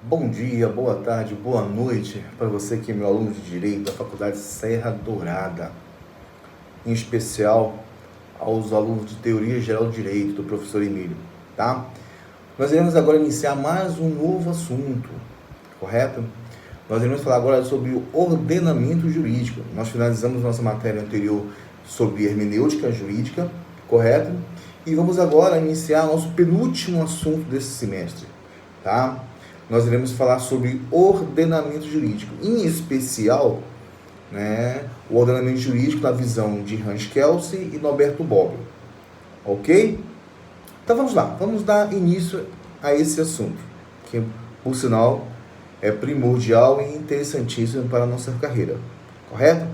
Bom dia, boa tarde, boa noite para você que é meu aluno de Direito da Faculdade Serra Dourada. Em especial aos alunos de Teoria Geral do Direito, do professor Emílio, tá? Nós iremos agora iniciar mais um novo assunto, correto? Nós iremos falar agora sobre o ordenamento jurídico. Nós finalizamos nossa matéria anterior sobre hermenêutica jurídica, correto? E vamos agora iniciar nosso penúltimo assunto desse semestre, tá? Nós iremos falar sobre ordenamento jurídico, em especial, o ordenamento jurídico na visão de Hans Kelsen e Norberto Bobbio, ok? Então vamos lá, vamos dar início a esse assunto, que por sinal é primordial e interessantíssimo para a nossa carreira, correto?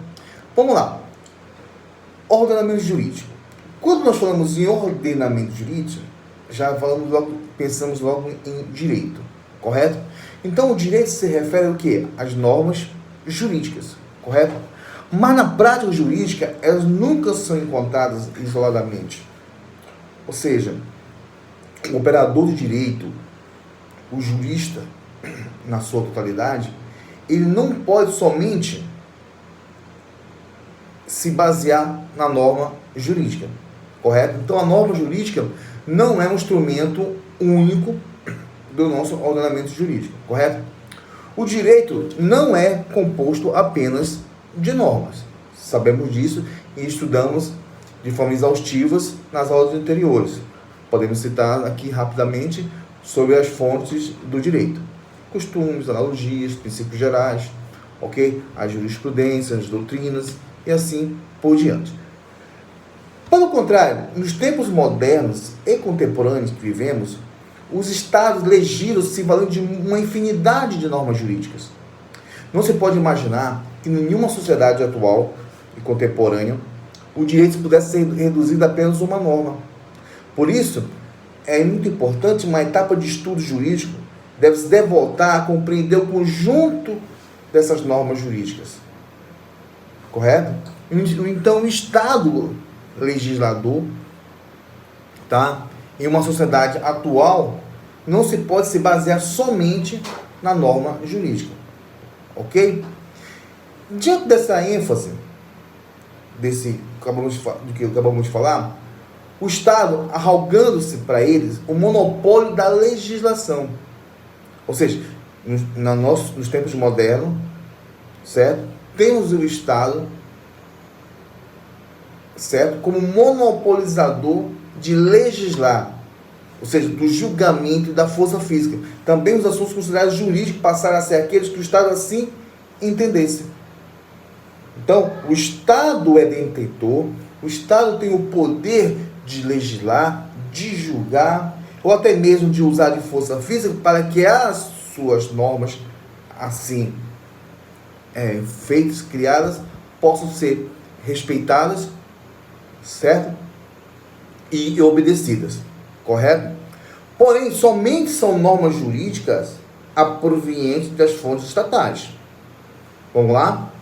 Vamos lá, ordenamento jurídico. Quando nós falamos em ordenamento jurídico, pensamos logo em direito, correto? Então, o direito se refere ao quê? Às normas jurídicas, correto? Mas na prática jurídica, elas nunca são encontradas isoladamente. Ou seja, o operador de direito, o jurista, na sua totalidade, ele não pode somente se basear na norma jurídica, correto? Então, a norma jurídica não é um instrumento único do nosso ordenamento jurídico, correto? O direito não é composto apenas de normas. Sabemos disso e estudamos de forma exaustiva nas aulas anteriores. Podemos citar aqui rapidamente sobre as fontes do direito. Costumes, analogias, princípios gerais, ok? As jurisprudências, as doutrinas e assim por diante. Pelo contrário, nos tempos modernos e contemporâneos que vivemos, os estados legislam se valendo de uma infinidade de normas jurídicas. Não se pode imaginar que em nenhuma sociedade atual e contemporânea o direito pudesse ser reduzido a apenas uma norma. Por isso, é muito importante uma etapa de estudo jurídico deve-se devotar a compreender o conjunto dessas normas jurídicas. Correto? Então, o Estado legislador, tá? Em uma sociedade atual, não se pode se basear somente na norma jurídica, ok? Diante dessa ênfase, do que acabamos de falar, o Estado arrogando-se para eles o monopólio da legislação. Ou seja, nos tempos modernos, certo? Temos o Estado, certo? Como monopolizador de legislar, ou seja, do julgamento e da força física. Também os assuntos considerados jurídicos passaram a ser aqueles que o Estado assim entendesse. Então, o Estado é detentor, o Estado tem o poder de legislar, de julgar, ou até mesmo de usar de força física para que as suas normas, assim, feitas, criadas, possam ser respeitadas, certo? E obedecidas, correto? Porém, somente são normas jurídicas provenientes das fontes estatais. Vamos lá?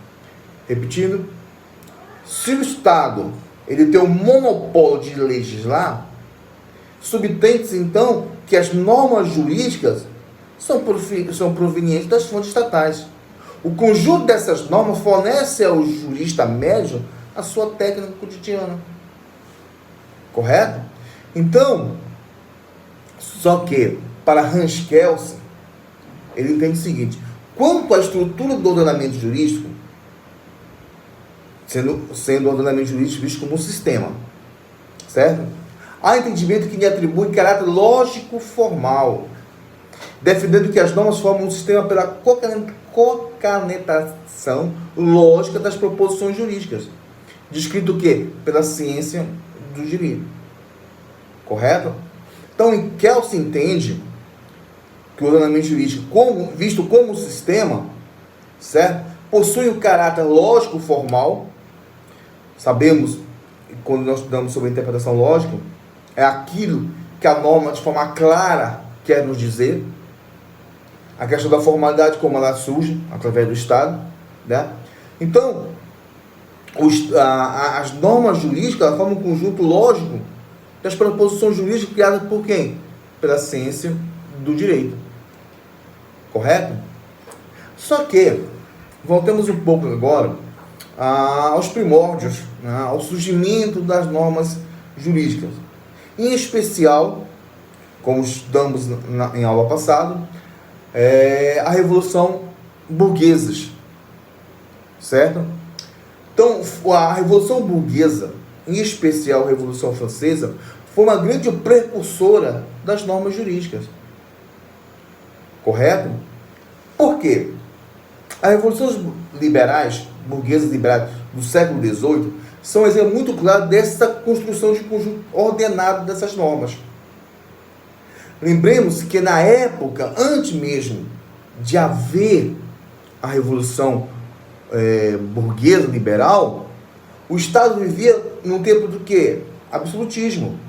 Repetindo. Se o Estado ele tem o monopólio de legislar, subtende-se então que as normas jurídicas são provenientes das fontes estatais. O conjunto dessas normas fornece ao jurista médio a sua técnica cotidiana. Correto? Então, só que, para Hans Kelsen, ele entende o seguinte: quanto à estrutura do ordenamento jurídico, sendo o ordenamento jurídico visto como um sistema, certo? Há entendimento que lhe atribui caráter lógico-formal, defendendo que as normas formam um sistema pela concatenação lógica das proposições jurídicas, descrito o quê? Pela ciência do direito. Correto? Então, Kelsen entende que o ordenamento jurídico, visto como sistema, certo? Possui o caráter lógico-formal. Sabemos, quando nós estudamos sobre a interpretação lógica, é aquilo que a norma, de forma clara, quer nos dizer. A questão da formalidade, como ela surge, através do Estado, né? Então, as normas jurídicas formam um conjunto lógico das proposições jurídicas criadas por quem? Pela ciência do direito. correto? Só que, voltemos um pouco agora aos primórdios, né, ao surgimento das normas jurídicas. Em especial, como estudamos em aula passada, a Revolução Burguesa, certo? Então, a Revolução Burguesa, em especial a Revolução Francesa, foi uma grande precursora das normas jurídicas. Correto? Por quê? As revoluções liberais, burguesas liberais do século XVIII, são um exemplo muito claro dessa construção de conjunto ordenado dessas normas. Lembremos que na época, antes mesmo de haver a Revolução burguesa liberal, o Estado vivia num tempo do quê? Absolutismo.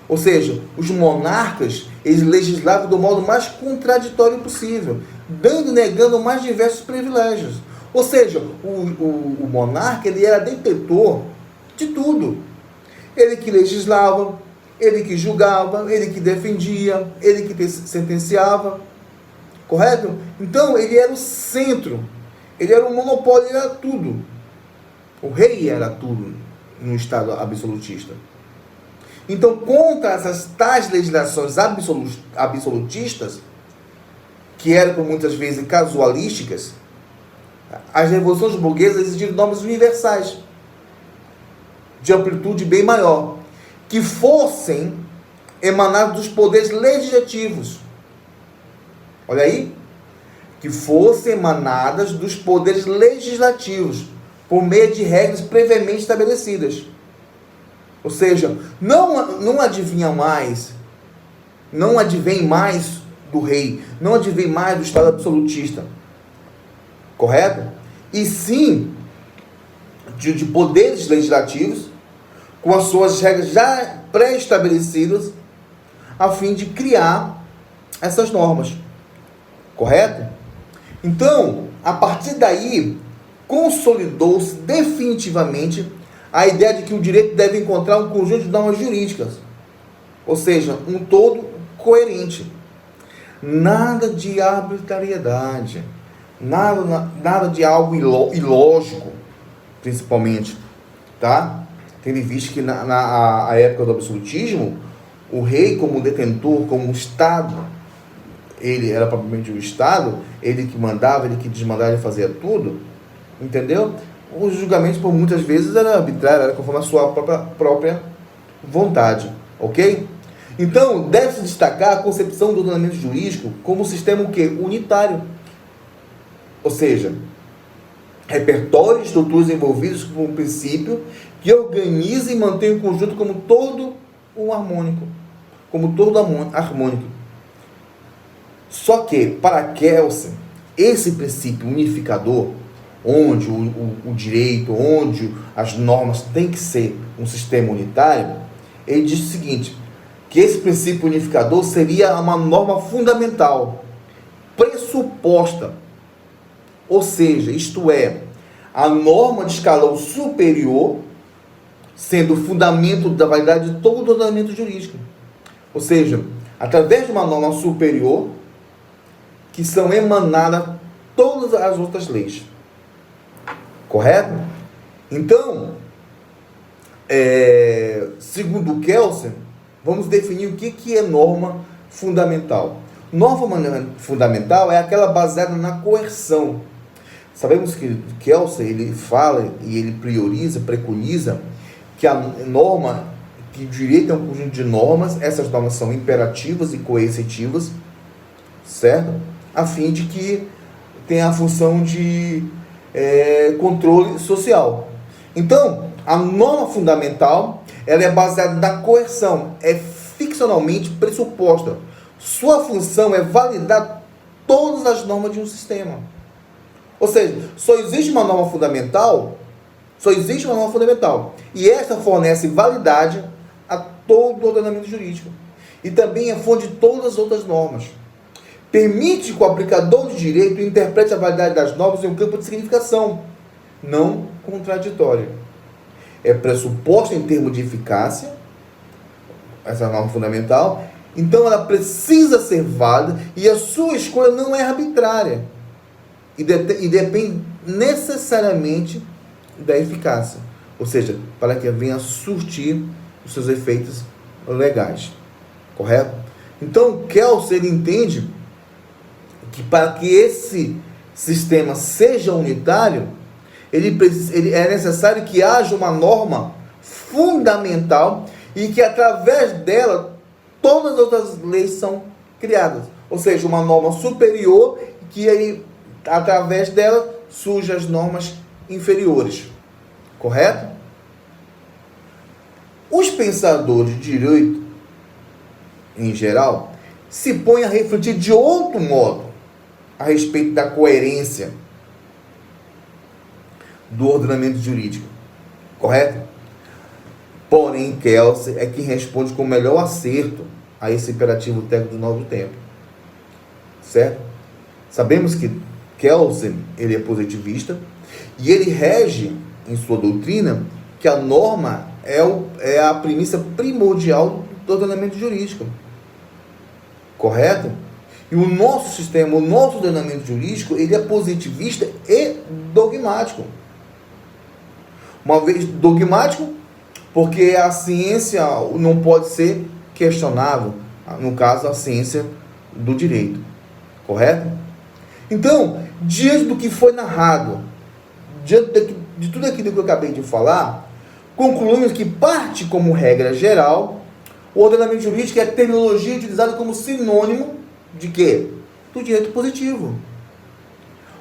Ou seja, os monarcas, eles legislavam do modo mais contraditório possível, dando e negando mais diversos privilégios. Ou seja, o monarca, ele era detentor de tudo. Ele que legislava, ele que julgava, ele que defendia, ele que sentenciava. Correto? Então, ele era o centro. Ele era o monopólio, ele era tudo. O rei era tudo no Estado absolutista. Então, contra essas tais legislações absolutistas, que eram por muitas vezes casualísticas, as revoluções burguesas exigiram normas universais, de amplitude bem maior, que fossem emanadas dos poderes legislativos. Olha aí. Que fossem emanadas dos poderes legislativos, por meio de regras previamente estabelecidas. Ou seja, não advém mais do rei, não advém mais do Estado absolutista. Correto? E sim de poderes legislativos, com as suas regras já pré-estabelecidas, a fim de criar essas normas. Correto? Então, a partir daí, consolidou-se definitivamente a ideia de que o direito deve encontrar um conjunto de normas jurídicas, ou seja, um todo coerente. Nada de arbitrariedade, nada de algo ilógico, principalmente, tá? Tendo em vista que na época do absolutismo, o rei, como detentor, como Estado, ele era propriamente o Estado, ele que mandava, ele que desmandava, ele fazia tudo, entendeu? Os julgamentos, por muitas vezes, eram arbitrários, era conforme a sua própria vontade, ok? Então, deve-se destacar a concepção do ordenamento jurídico como um sistema o quê? Unitário. Ou seja, repertório de estruturas envolvidas com um princípio que organiza e mantém o conjunto como todo harmônico. Só que, para Kelsen, esse princípio unificador, onde o direito, onde as normas têm que ser um sistema unitário, ele diz o seguinte, que esse princípio unificador seria uma norma fundamental, pressuposta, ou seja, isto é, a norma de escalão superior, sendo o fundamento da validade de todo o ordenamento jurídico. Ou seja, através de uma norma superior, que são emanadas todas as outras leis. Correto? Então, segundo Kelsen, vamos definir o que é norma fundamental. Norma fundamental é aquela baseada na coerção. Sabemos que Kelsen, ele fala e ele preconiza que a norma, que o direito é um conjunto de normas, essas normas são imperativas e coercitivas, certo? A fim de que tenha a função de controle social. Então, a norma fundamental, ela é baseada na coerção, é ficcionalmente pressuposta. Sua função é validar todas as normas de um sistema. Ou seja, só existe uma norma fundamental, e esta fornece validade a todo o ordenamento jurídico. E também é fonte de todas as outras normas. Permite que o aplicador de direito interprete a validade das normas em um campo de significação, não contraditório. É pressuposto em termos de eficácia, essa norma fundamental, Então ela precisa ser válida e a sua escolha não é arbitrária. E depende necessariamente da eficácia. Ou seja, para que venha surtir os seus efeitos legais. Correto? Então, Kelsen, ele entende que para que esse sistema seja unitário, é necessário que haja uma norma fundamental e que através dela todas as outras leis são criadas. Ou seja, uma norma superior que aí, através dela surgem as normas inferiores. Correto? Os pensadores de direito, em geral, se põem a refletir de outro modo a respeito da coerência do ordenamento jurídico. Correto? Porém, Kelsen é quem responde com o melhor acerto a esse imperativo técnico do novo tempo. Certo? Sabemos que Kelsen, ele é positivista e ele rege em sua doutrina que a norma é a premissa primordial do ordenamento jurídico. Correto? E o nosso sistema, o nosso ordenamento jurídico, ele é positivista e dogmático. Uma vez dogmático, porque a ciência não pode ser questionável, no caso, a ciência do direito. Correto? Então, diante do que foi narrado, diante de tudo aquilo que eu acabei de falar, concluímos que parte como regra geral, o ordenamento jurídico é a terminologia utilizada como sinônimo de quê? Do direito positivo.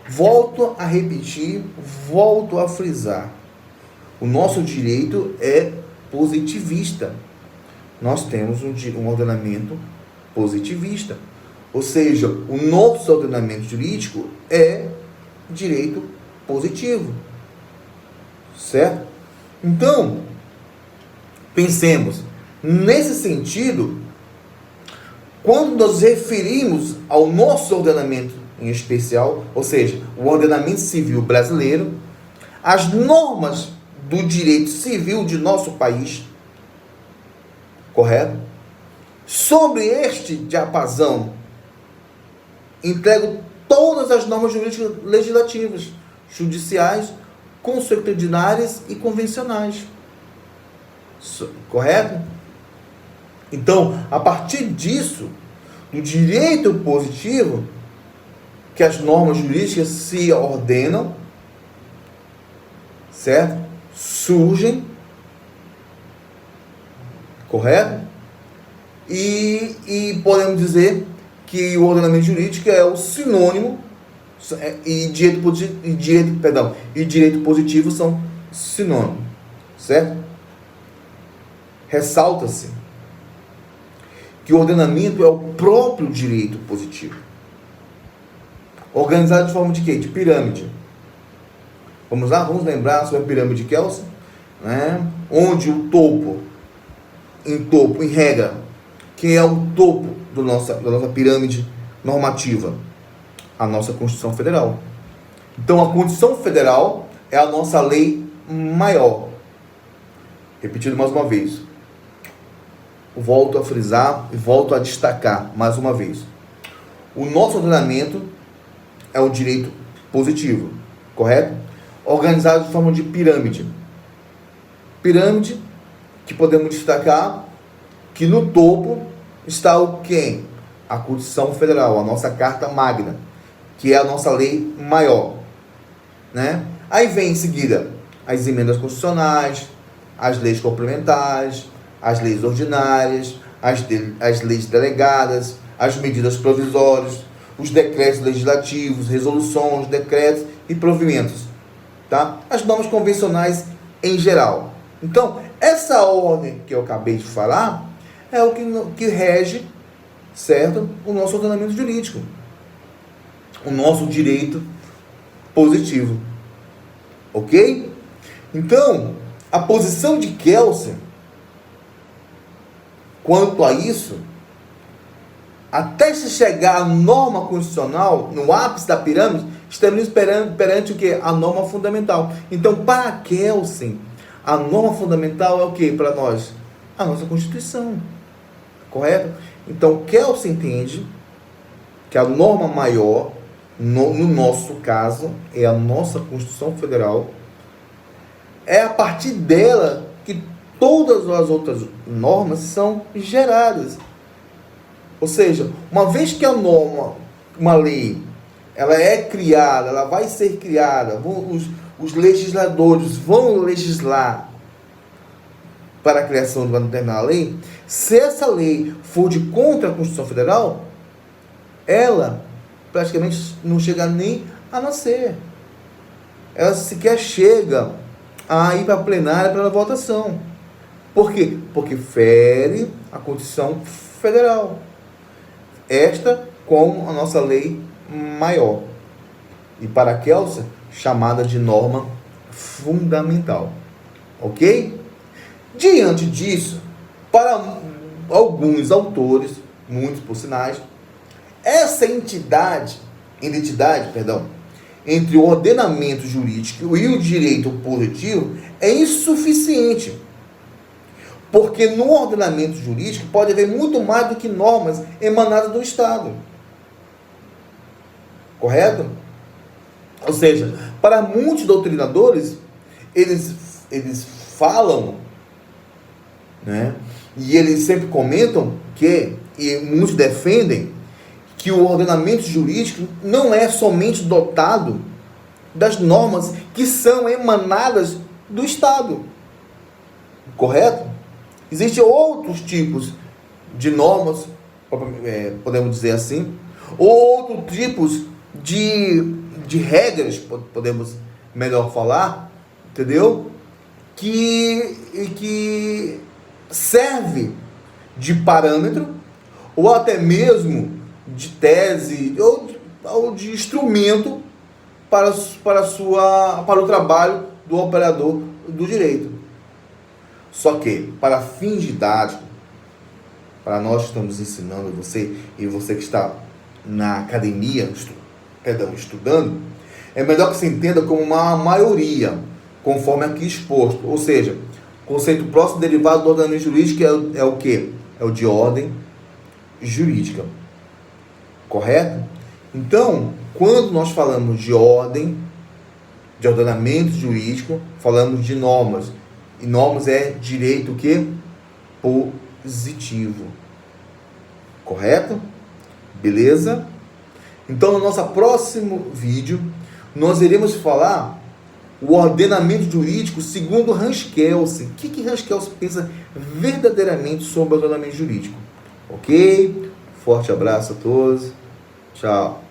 Volto a repetir, volto a frisar. O nosso direito é positivista. Nós temos um ordenamento positivista. Ou seja, o nosso ordenamento jurídico é direito positivo. Certo? Então, pensemos, nesse sentido, quando nós referimos ao nosso ordenamento em especial, ou seja, o ordenamento civil brasileiro, as normas do direito civil de nosso país, correto? Sobre este diapasão, entrego todas as normas jurídicas legislativas, judiciais, consuetudinárias e convencionais. Correto? Então, a partir disso, do direito positivo, que as normas jurídicas se ordenam, certo? Surgem, correto? E podemos dizer que o ordenamento jurídico é o sinônimo, e direito positivo são sinônimos, certo? Ressalta-se que o ordenamento é o próprio direito positivo. Organizado de forma de quê? De pirâmide. Vamos lá? Vamos lembrar sobre a pirâmide de Kelsen? Né? Onde o topo, em regra, quem é o topo da nossa pirâmide normativa? A nossa Constituição Federal. Então, a Constituição Federal é a nossa lei maior. Repetindo mais uma vez. Volto a frisar e volto a destacar mais uma vez. O nosso ordenamento é o direito positivo, correto? Organizado de forma de pirâmide. Pirâmide que podemos destacar que no topo está o quem? A Constituição Federal, a nossa Carta Magna, que é a nossa lei maior, né? Aí vem em seguida as emendas constitucionais, as leis complementares, as leis ordinárias, as leis delegadas, as medidas provisórias, os decretos legislativos, resoluções, decretos e provimentos, tá? As normas convencionais em geral. Então, essa ordem que eu acabei de falar é o que rege, certo? O nosso ordenamento jurídico, o nosso direito positivo, ok? Então, a posição de Kelsen quanto a isso, até se chegar à norma constitucional, no ápice da pirâmide, estamos perante o que? A norma fundamental. Então, para Kelsen, a norma fundamental é o que para nós? A nossa Constituição. Correto? Então, Kelsen entende que a norma maior, no nosso caso, é a nossa Constituição Federal. É a partir dela que todas as outras normas são geradas. Ou seja, uma vez que a norma, uma lei, ela é criada, ela vai ser criada, os legisladores vão legislar para a criação de uma determinada lei, se essa lei for de contra a Constituição Federal, ela praticamente não chega nem a nascer. Ela sequer chega a ir para a plenária para a votação. Por quê? Porque fere a Constituição Federal. Esta como a nossa lei maior. E para Kelsen, chamada de norma fundamental. Ok? Diante disso, para alguns autores, muitos por sinais, essa identidade, entre o ordenamento jurídico e o direito positivo é insuficiente. Porque no ordenamento jurídico pode haver muito mais do que normas emanadas do Estado. Correto? Ou seja, para muitos doutrinadores, eles falam, né? E eles sempre comentam que, e muitos defendem, que o ordenamento jurídico não é somente dotado das normas que são emanadas do Estado. Correto? Existem outros tipos de normas, podemos dizer assim, outros tipos de regras, podemos melhor falar, entendeu? Que serve de parâmetro, ou até mesmo de tese, ou de instrumento para o trabalho do operador do direito. Só que, para fins didáticos, para nós que estamos ensinando você, e você que está na academia, estudando, é melhor que você entenda como uma maioria, conforme aqui exposto. Ou seja, o conceito próximo derivado do ordenamento jurídico é o quê? É o de ordem jurídica. Correto? Então, quando nós falamos de ordem, de ordenamento jurídico, falamos de normas. E normas é direito o quê? Positivo. Correto? Beleza? Então, no nosso próximo vídeo, nós iremos falar o ordenamento jurídico segundo Hans Kelsen. O que Hans Kelsen pensa verdadeiramente sobre o ordenamento jurídico? Ok? Forte abraço a todos. Tchau.